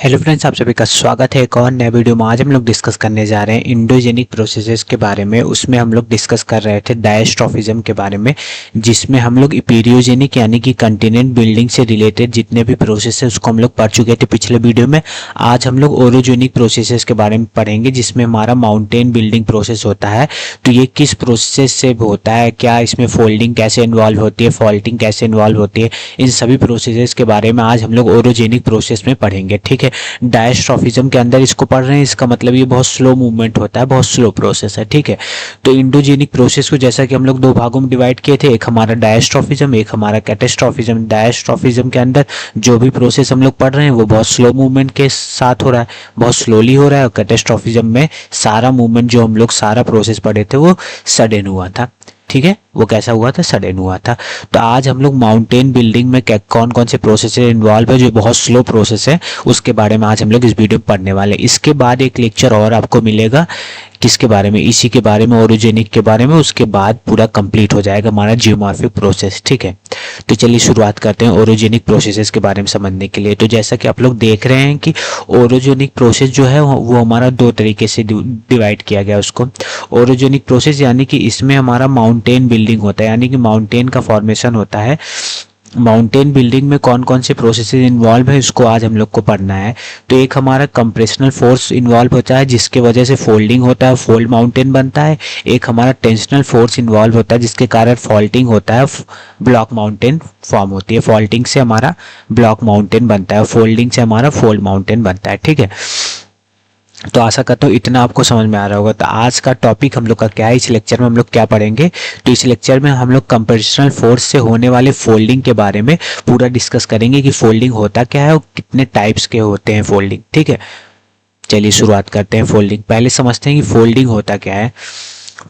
Hello friends, आप सभी का स्वागत है एक और नए वीडियो में। आज हम लोग डिस्कस करने जा रहे हैं इंडोजेनिक प्रोसेसेस के बारे में। उसमें हम लोग डिस्कस कर रहे थे डायस्ट्रॉफिज्म के बारे में, जिसमें हम लोग इपीरियोजेनिक यानी कि कंटिनेंट बिल्डिंग से रिलेटेड जितने भी प्रोसेस है उसको हम लोग पढ़ चुके थे पिछले वीडियो में। आज हम लोग ओरोजेनिक प्रोसेसेस के बारे में पढ़ेंगे, जिसमें हमारा माउंटेन बिल्डिंग प्रोसेस होता है। तो ये किस प्रोसेस से होता है, क्या इसमें फोल्डिंग कैसे इन्वॉल्व होती है, फॉल्टिंग कैसे इन्वॉल्व होती है, इन सभी प्रोसेसेस के बारे में आज हम लोग ओरोजेनिक प्रोसेस में पढ़ेंगे। ठीक है, डायस्ट्रॉफिज्म के अंदर इसको पढ़ रहे हैं, इसका मतलब ये बहुत स्लो मूवमेंट होता है, बहुत स्लो प्रोसेस है। ठीक है, तो इंडोजेनिक प्रोसेस को जैसा कि हम लोग दो भागों में डिवाइड किए थे, एक हमारा डायस्ट्रॉफिज्म, एक हमारा कैटास्ट्रॉफिज्म। डायस्ट्रॉफिज्म के अंदर जो भी प्रोसेस हम लोग पढ़ रहे हैं वो बहुत स्लो मूवमेंट के साथ हो रहा है, बहुत स्लोली हो रहा है। और कैटास्ट्रॉफिज्म में सारा मूवमेंट जो हम लोग सारा प्रोसेस पढ़े थे वो सडन हुआ था। ठीक है, वो कैसा हुआ था, सडन हुआ था। तो आज हम लोग माउंटेन बिल्डिंग में कौन कौन से प्रोसेस इन्वॉल्व है जो बहुत स्लो प्रोसेस है, उसके बारे में आज हम लोग इस वीडियो में पढ़ने वाले हैं। इसके बाद एक लेक्चर और आपको मिलेगा, किसके बारे में, इसी के बारे में, ओरोजेनिक के बारे में। उसके बाद पूरा कंप्लीट हो जाएगा हमारा जियोमॉर्फिक प्रोसेस। ठीक है, तो चलिए शुरुआत करते हैं ओरोजेनिक प्रोसेसेस के बारे में समझने के लिए। तो जैसा कि आप लोग देख रहे हैं कि ओरोजेनिक प्रोसेस जो है वो हमारा दो तरीके से डिवाइड किया गया उसको। ओरोजेनिक प्रोसेस यानी कि इसमें हमारा माउंटेन बिल्डिंग होता है, यानी कि माउंटेन का फॉर्मेशन होता है। माउंटेन बिल्डिंग में कौन कौन से प्रोसेसेस इन्वॉल्व है इसको आज हम लोग को पढ़ना है। तो एक हमारा कंप्रेशनल फोर्स इन्वॉल्व होता है, जिसके वजह से फोल्डिंग होता है, फोल्ड माउंटेन बनता है। एक हमारा टेंशनल फोर्स इन्वॉल्व होता है, जिसके कारण फॉल्टिंग होता है, ब्लॉक माउंटेन फॉर्म होती है। फॉल्टिंग से हमारा ब्लॉक माउंटेन बनता है, फोल्डिंग से हमारा फोल्ड माउंटेन बनता है। ठीक है, तो आशा करता हूँ इतना आपको समझ में आ रहा होगा। तो आज का टॉपिक हम लोग का क्या है, इस लेक्चर में हम लोग क्या पढ़ेंगे। तो इस लेक्चर में हम लोग कंप्रेशनल फोर्स से होने वाले फोल्डिंग के बारे में पूरा डिस्कस करेंगे कि फोल्डिंग होता क्या है और कितने टाइप्स के होते हैं फोल्डिंग। ठीक है, चलिए शुरुआत करते हैं फोल्डिंग। पहले समझते हैं कि फोल्डिंग होता क्या है।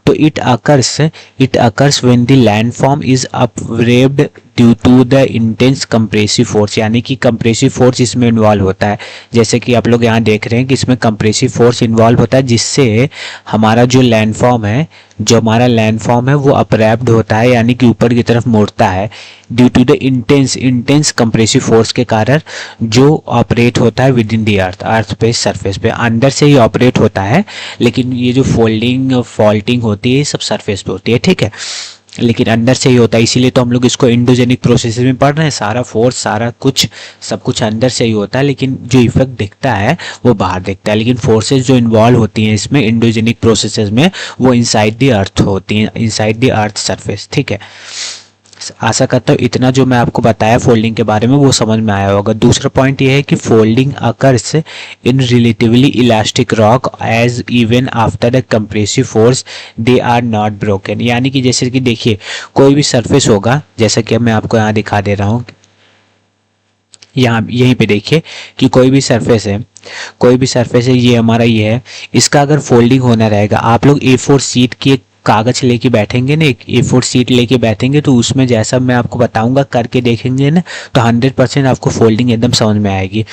तो it occurs when the landform is upwarped due to the intense compressive force, यानी कि कंप्रेसिव फोर्स इसमें इन्वॉल्व होता है। जैसे कि आप लोग यहाँ देख रहे हैं कि इसमें कंप्रेसिव फोर्स इन्वॉल्व होता है, जिससे हमारा जो लैंडफॉर्म है वो अपरैप्ड होता है, यानी कि ऊपर की तरफ मुड़ता है। Due to the intense compressive force के कारण जो ऑपरेट होता है विद इन दी अर्थ पे, सरफेस पे, अंदर से ही ऑपरेट होता है। लेकिन ये जो फॉल्टिंग होती है ये सब सरफेस पे होती है। ठीक है, लेकिन अंदर से ही होता है, इसीलिए तो हम लोग इसको इंडोजेनिक प्रोसेस में पढ़ रहे हैं। सारा फोर्स, सारा कुछ, सब कुछ अंदर से ही होता है, लेकिन जो इफेक्ट दिखता है वो बाहर दिखता है। लेकिन फोर्सेस जो इन्वॉल्व होती हैं इसमें इंडोजेनिक प्रोसेसेस में वो इनसाइड द अर्थ होती हैं, इनसाइड द अर्थ सरफेस। ठीक है, आशा करता हूँ इतना जो मैं आपको बताया फोल्डिंग के बारे में वो समझ में आया होगा। दूसरा पॉइंट ये है कि folding occurs in relatively elastic rock as even after the compressive force they are not broken, यानी कि जैसे कि देखिए कोई भी सरफेस होगा, जैसा कि मैं आपको यहाँ दिखा दे रहा हूँ, यहाँ यहीं पे देखिए कि कोई भी सरफेस है, ये हमारा ये है, इसका अगर फोल्डिंग होना रहेगा, आप लोग A4 शीट की एक कागज लेके बैठेंगे ना, एक A4 शीट लेके बैठेंगे, तो उसमें जैसा मैं आपको बताऊंगा करके देखेंगे ना, तो 100% आपको फोल्डिंग एकदम समझ में आएगी।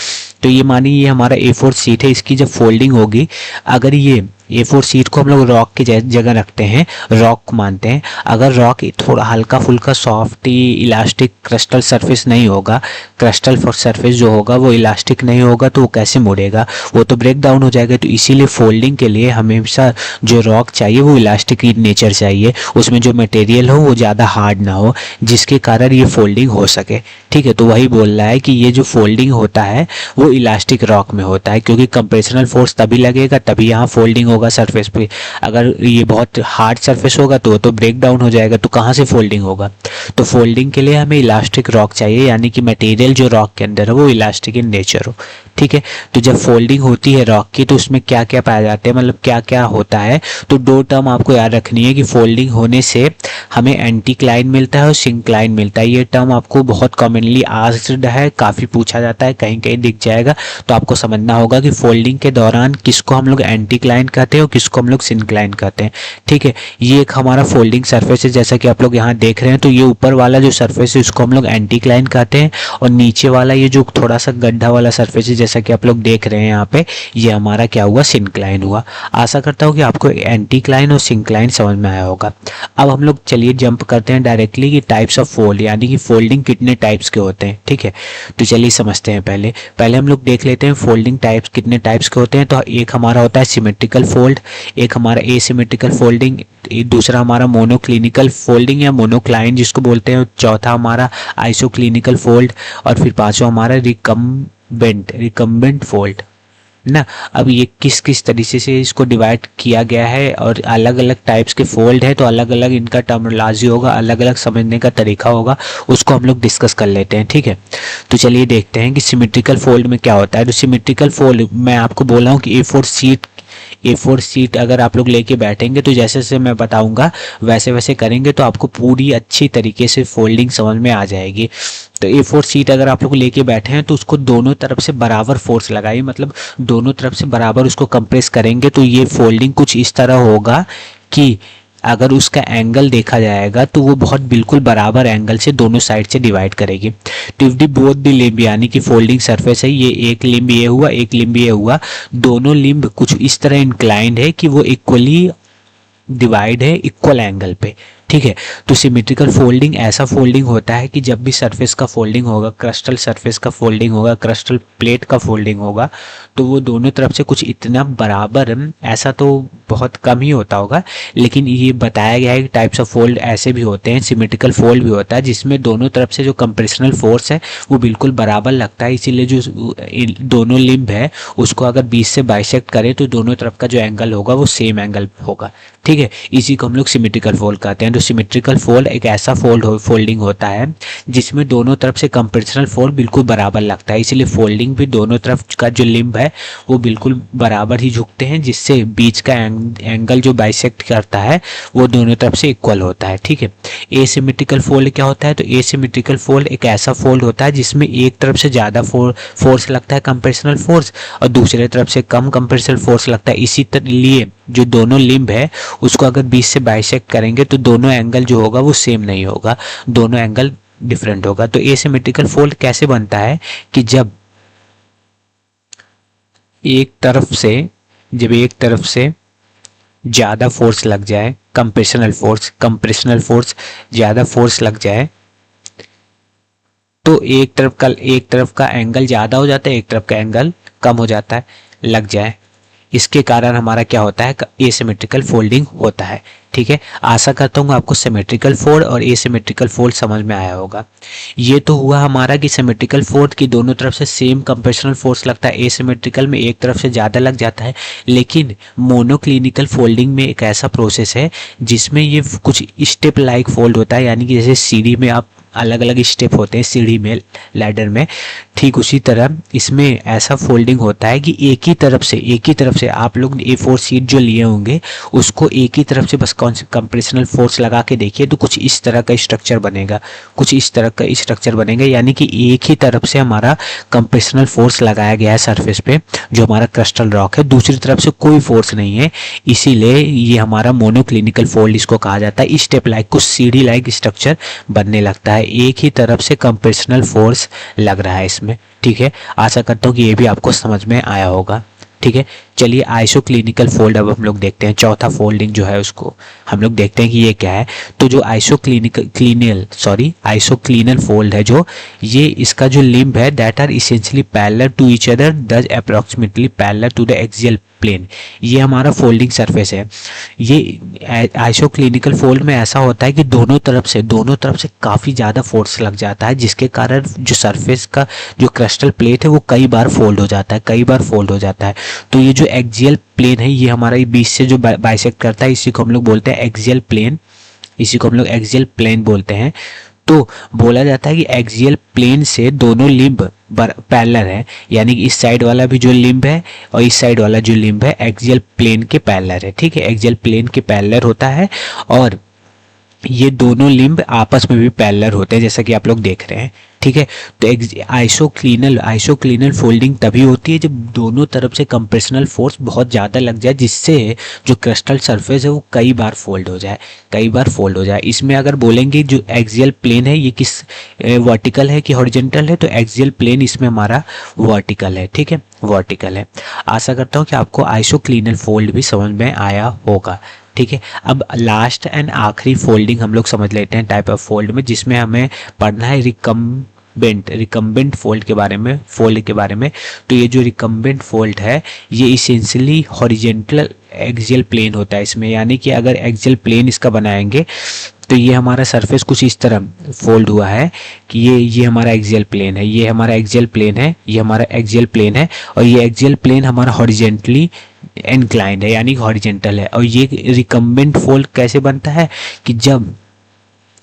तो ये मानिए ये हमारा A4 शीट है, इसकी जब फोल्डिंग होगी, अगर ये A4 शीट को हम लोग रॉक की जगह रखते हैं, रॉक मानते हैं, अगर रॉक थोड़ा हल्का फुल्का सॉफ्ट इलास्टिक क्रिस्टल सरफेस नहीं होगा, क्रिस्टल सरफेस जो होगा वो इलास्टिक नहीं होगा, तो वो कैसे मुड़ेगा, वो तो ब्रेक डाउन हो जाएगा। तो इसीलिए फोल्डिंग के लिए हमेशा जो रॉक चाहिए वो इलास्टिक नेचर चाहिए, उसमें जो मटेरियल हो वो ज़्यादा हार्ड ना हो, जिसके कारण ये फोल्डिंग हो सके। ठीक है, तो वही बोल रहा है कि ये जो फोल्डिंग होता है वो इलास्टिक रॉक में होता है, क्योंकि कंप्रेशनल फोर्स तभी लगेगा तभी यहाँ फोल्डिंग होगा सरफेस पे। अगर ये बहुत हार्ड सरफेस होगा तो ब्रेक डाउन हो जाएगा, तो कहाँ से फोल्डिंग होगा। तो फोल्डिंग के लिए हमें इलास्टिक रॉक चाहिए, यानी कि मटेरियल जो रॉक के अंदर है वो इलास्टिक इन नेचर हो। ठीक है, तो जब फोल्डिंग होती है रॉक की तो उसमें क्या क्या पाया जाता है, मतलब क्या क्या होता है। तो दो टर्म आपको याद रखनी है कि फोल्डिंग होने से हमें एंटीक्लाइन मिलता है और सिंक्लाइन मिलता है। ये टर्म आपको बहुत कॉमनली आस्क्ड है, काफ़ी पूछा जाता है, कहीं कहीं दिख जाएगा। तो आपको समझना होगा कि फोल्डिंग के दौरान किसको हम लोग एंटीक्लाइन कहते हैं और किसको हम लोग सिंक्लाइन कहते हैं। ठीक है, ये एक हमारा फोल्डिंग सरफेस है, जैसा कि आप लोग यहाँ देख रहे हैं। तो ये ऊपर वाला जो सरफेस है उसको हम लोग एंटीक्लाइन कहते हैं, और नीचे वाला ये जो थोड़ा सा गड्ढा वाला सरफेस है, जैसा कि आप लोग देख रहे हैं यहाँ पे, ये हमारा क्या हुआ, सिंक्लाइन हुआ। आशा करता हूँ कि आपको एंटीक्लाइन और सिंक्लाइन समझ में आया होगा। अब हम लोग चलिए जंप करते हैं डायरेक्टली कि टाइप्स ऑफ फोल्ड, यानी कि फोल्डिंग कितने टाइप्स के होते हैं। ठीक है, तो चलिए समझते हैं। पहले हम लोग देख लेते हैं फोल्डिंग टाइप्स कितने टाइप्स के होते हैं। तो एक हमारा होता है सिमेट्रिकल फोल्ड, एक हमारा एसिमेट्रिकल फोल्डिंग, दूसरा हमारा मोनोक्लिनिकल फोल्डिंग या मोनोक्लाइन जिसको बोलते हैं, चौथा हमारा आइसोक्लिनिकल फोल्ड, और फिर पांचवा हमारा रिकम्बेंट फोल्ड ना। अब ये किस किस तरीके से इसको डिवाइड किया गया है और अलग अलग टाइप्स के फोल्ड है, तो अलग अलग इनका टर्मिनोलॉजी होगा, अलग अलग समझने का तरीका होगा, उसको हम लोग डिस्कस कर लेते हैं। ठीक है, तो चलिए देखते हैं कि सिमेट्रिकल फोल्ड में क्या होता है। तो सिमेट्रिकल फोल्ड मैं आपको बोला हूँ कि ए4 सीट अगर आप लोग लेके बैठेंगे तो जैसे जैसे मैं बताऊंगा वैसे वैसे करेंगे तो आपको पूरी अच्छी तरीके से फोल्डिंग समझ में आ जाएगी। तो ए4 सीट अगर आप लोग लेके बैठे हैं तो उसको दोनों तरफ से बराबर फोर्स लगाइए, मतलब दोनों तरफ से बराबर उसको कंप्रेस करेंगे तो ये फोल्डिंग कुछ इस तरह होगा कि अगर उसका एंगल देखा जाएगा तो वो बहुत बिल्कुल बराबर एंगल से दोनों साइड से डिवाइड करेगी। तो if the both the limb, यानी कि फोल्डिंग सरफेस है, ये एक लिम्ब ये हुआ, एक लिम्ब ये हुआ, दोनों लिम्ब कुछ इस तरह इंक्लाइंड है कि वो इक्वली डिवाइड है इक्वल एंगल पे। ठीक है, तो सिमेट्रिकल फोल्डिंग ऐसा फोल्डिंग होता है कि जब भी सरफेस का फोल्डिंग होगा, क्रिस्टल सरफेस का फोल्डिंग होगा, क्रिस्टल प्लेट का फोल्डिंग होगा, तो वो दोनों तरफ से कुछ इतना बराबर, ऐसा तो बहुत कम ही होता होगा, लेकिन ये बताया गया है कि टाइप्स ऑफ फोल्ड ऐसे भी होते हैं। सिमेट्रिकल फोल्ड भी होता है जिसमें दोनों तरफ से जो कंप्रेशनल फोर्स है वो बिल्कुल बराबर लगता है, इसीलिए जो दोनों लिम्ब है उसको अगर बीच से बाइसेक्ट करें तो दोनों तरफ का जो एंगल होगा वो सेम एंगल होगा। ठीक है, इसी को हम लोग सिमेट्रिकल फोल्ड कहते हैं। तो सिमेट्रिकल फोल्ड एक ऐसा फोल्डिंग होता है जिसमें दोनों तरफ से कंप्रेशनल फोर्स बिल्कुल बराबर लगता है, इसलिए फोल्डिंग भी दोनों तरफ का जो लिम्ब है वो बिल्कुल बराबर ही झुकते हैं, जिससे बीच का एंगल जो बाइसेक्ट करता है वो दोनों तरफ से इक्वल होता है। ठीक है, एसिमेट्रिकल फोल्ड क्या होता है? तो एसिमेट्रिकल फोल्ड एक ऐसा फोल्ड होता है जिसमें एक तरफ से ज़्यादा फोर्स लगता है कंप्रेशनल फोर्स और दूसरे तरफ से कम कंप्रेशनल फोर्स लगता है। इसी लिए जो दोनों लिम्ब है उसको अगर बीच से बाइसेक्ट करेंगे तो दोनों एंगल जो होगा वो सेम नहीं होगा, दोनों एंगल डिफरेंट होगा। तो एसिमेट्रिकल फोल्ड कैसे बनता है कि जब एक तरफ से ज़्यादा फोर्स लग जाए, कंप्रेशनल फोर्स ज़्यादा फोर्स लग जाए तो एक तरफ का एंगल ज़्यादा हो जाता है, एक तरफ का एंगल कम हो जाता है, लग जाए। इसके कारण हमारा क्या होता है? एसिमेट्रिकल फोल्डिंग होता है। ठीक है, आशा करता हूँ आपको सिमेट्रिकल फोल्ड और एसिमेट्रिकल फोल्ड समझ में आया होगा। ये तो हुआ हमारा कि सिमेट्रिकल फोल्ड की दोनों तरफ से सेम कंप्रेशनल फोर्स लगता है, एसिमेट्रिकल में एक तरफ से ज़्यादा लग जाता है। लेकिन मोनोक्लिनिकल फोल्डिंग में एक ऐसा प्रोसेस है जिसमें ये कुछ स्टेप लाइक फोल्ड होता है, यानी कि जैसे सीढ़ी में आप अलग अलग स्टेप होते हैं सीढ़ी में, लैडर में, ठीक उसी तरह इसमें ऐसा फोल्डिंग होता है कि एक ही तरफ से आप लोग A4 सीट जो लिए होंगे उसको एक ही तरफ से बस कंप्रेशनल फोर्स लगा के देखिए तो कुछ इस तरह का स्ट्रक्चर बनेगा, यानी कि एक ही तरफ से हमारा कंप्रेशनल फोर्स लगाया गया है सरफेस पे जो हमारा क्रिस्टल रॉक है, दूसरी तरफ से कोई फोर्स नहीं है, इसीलिए ये हमारा मोनोक्लिनिकल फोल्ड इसको कहा जाता है। स्टेप लाइक, कुछ सीढ़ी लाइक स्ट्रक्चर बनने लगता है, एक ही तरफ से कंप्रेशनल फोर्स लग रहा है इसमें। ठीक है, आशा करता हूँ कि ये भी आपको समझ में आया होगा। ठीक है, चलिए आइसोक्लिनिकल फोल्ड अब हम लोग देखते हैं, चौथा फोल्डिंग जो है उसको हम लोग देखते हैं कि ये क्या है। तो जो आइसोक्लिनल फोल्ड है, जो ये इसका जो लिम्ब है that are essentially parallel to each other दस approximately parallel to the axial plane, ये हमारा फोल्डिंग सरफेस है। ये आइसोक्लिनिकल फोल्ड में ऐसा होता है कि दोनों तरफ से काफ़ी ज़्यादा फोर्स लग जाता है, जिसके कारण जो सरफेस का जो क्रिस्टल प्लेट है वो कई बार फोल्ड हो जाता है। तो ये जो एक्सियल प्लेन है ये हमारा बीच से जो बाइसेक्ट करता है इसी को हम लोग बोलते हैं एक्सियल प्लेन बोलते हैं। तो बोला जाता है कि एक्सियल प्लेन से दोनों लिम्ब पैरेलल है, यानी कि इस साइड वाला भी जो लिम्ब है और इस साइड वाला जो लिम्ब है एक्सियल प्लेन के पैरेलल है। ठीक है, एक्सियल प्लेन के पैरेलल होता है और ये दोनों लिम्ब आपस में भी पैरेलल होते हैं जैसा कि आप लोग देख रहे हैं, ठीक है। तो आइसोक्लिनल फोल्डिंग तभी होती है जब दोनों तरफ से कंप्रेशनल फोर्स बहुत ज़्यादा लग जाए, जिससे जो क्रिस्टल सरफेस है वो कई बार फोल्ड हो जाए। इसमें अगर बोलेंगे जो एक्सियल प्लेन है ये किस वर्टिकल है कि हॉरिजॉन्टल है, तो एक्सियल प्लेन इसमें हमारा वर्टिकल है, ठीक है, वर्टिकल है। आशा करता हूँ कि आपको आइसोक्लिनल फोल्ड भी समझ में आया होगा, ठीक है। अब लास्ट एंड आखिरी फोल्डिंग हम लोग समझ लेते हैं टाइप ऑफ फोल्ड में, जिसमें हमें पढ़ना है रिकम्बेंट फोल्ड के बारे में। तो ये जो रिकम्बेंट फोल्ड है ये इसेंशियली हॉरिजॉन्टल एक्सियल प्लेन होता है इसमें, यानी कि अगर एक्सियल प्लेन इसका बनाएंगे तो ये हमारा सरफेस कुछ इस तरह फोल्ड हुआ है कि ये हमारा एक्सियल प्लेन है, ये हमारा एक्सियल प्लेन है और ये एक्सियल प्लेन हमारा हॉरिजॉन्टली इंक्लाइंड है यानी हॉरिजॉन्टल है। और ये रिकम्बेंट फोल्ड कैसे बनता है कि जब,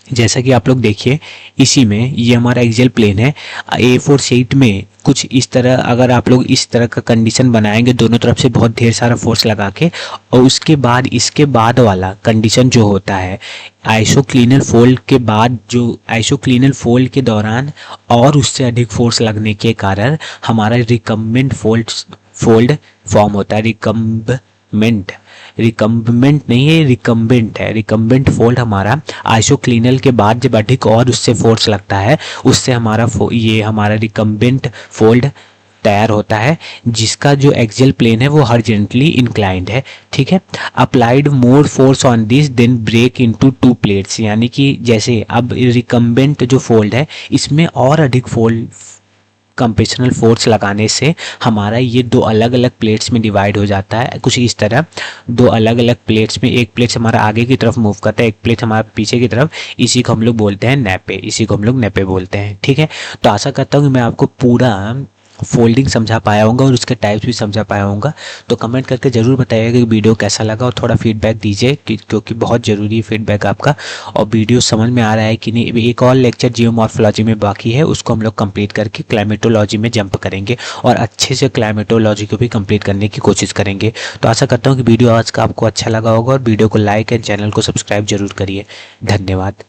जैसा कि आप लोग देखिए इसी में ये हमारा एक्सियल प्लेन है, A4 शीट में कुछ इस तरह अगर आप लोग इस तरह का कंडीशन बनाएंगे दोनों तरफ से बहुत ढेर सारा फोर्स लगा के, और उसके बाद इसके बाद वाला कंडीशन जो होता है आइसोक्लिनल फोल्ड के दौरान और उससे अधिक फोर्स लगने के कारण हमारा रिकम्बेंट फोल्ड फॉर्म होता है। रिकम्बेंट नहीं है, रिकम्बेंट है। रिकम्बेंट फोल्ड हमारा आइसोक्लिनल के बाद जब अधिक और उससे फोर्स लगता है उससे हमारा रिकम्बेंट फोल्ड तैयार होता है, जिसका जो एक्सियल प्लेन है वो हॉरिजॉन्टली इंक्लाइंड है, ठीक है। Applied more force on this then break into two plates, यानी कि जैसे अब रिकम्बेंट जो फोल्ड है इसमें और अधिक कंप्रेशनल फोर्स लगाने से हमारा ये दो अलग अलग प्लेट्स में डिवाइड हो जाता है, कुछ इस तरह दो अलग अलग प्लेट्स में। एक प्लेट हमारा आगे की तरफ मूव करता है, एक प्लेट हमारा पीछे की तरफ, इसी को हम लोग बोलते हैं नेपे, बोलते हैं, ठीक है। तो आशा करता हूँ कि मैं आपको पूरा फोल्डिंग समझा पाया होगा और उसके टाइप्स भी समझा पाया होगा। तो कमेंट करके ज़रूर बताइएगा कि वीडियो कैसा लगा और थोड़ा फीडबैक दीजिए क्योंकि बहुत ज़रूरी है फीडबैक आपका, और वीडियो समझ में आ रहा है कि नहीं। एक और लेक्चर जियोमॉर्फोलॉजी में बाकी है, उसको हम लोग कंप्लीट करके क्लाइमेटोलॉजी में जंप करेंगे और अच्छे से क्लाइमेटोलॉजी को भी कंप्लीट करने की कोशिश करेंगे। तो आशा करता हूँ कि वीडियो आज का आपको अच्छा लगा होगा और वीडियो को लाइक एंड चैनल को सब्सक्राइब जरूर करिए। धन्यवाद।